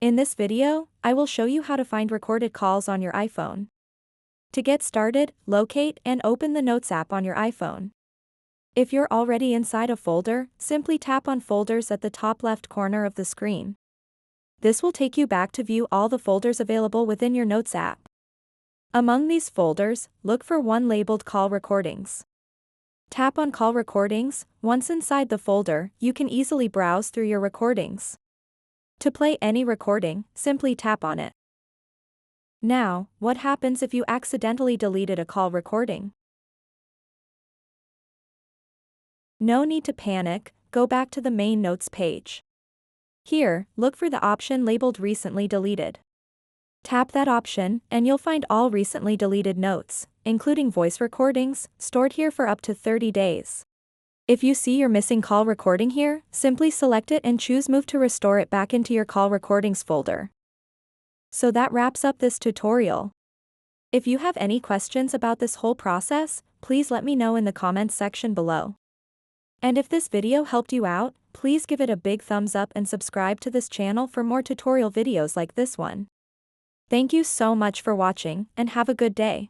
In this video, I will show you how to find recorded calls on your iPhone. To get started, locate and open the Notes app on your iPhone. If you're already inside a folder, simply tap on Folders at the top left corner of the screen. This will take you back to view all the folders available within your Notes app. Among these folders, look for one labeled Call Recordings. Tap on Call Recordings. Once inside the folder, you can easily browse through your recordings. To play any recording, simply tap on it. Now, what happens if you accidentally deleted a call recording? No need to panic, go back to the main Notes page. Here, look for the option labeled Recently Deleted. Tap that option, and you'll find all recently deleted notes, including voice recordings, stored here for up to 30 days. If you see your missing call recording here, simply select it and choose Move to restore it back into your call recordings folder. So that wraps up this tutorial. If you have any questions about this whole process, please let me know in the comments section below. And if this video helped you out, please give it a big thumbs up and subscribe to this channel for more tutorial videos like this one. Thank you so much for watching, and have a good day.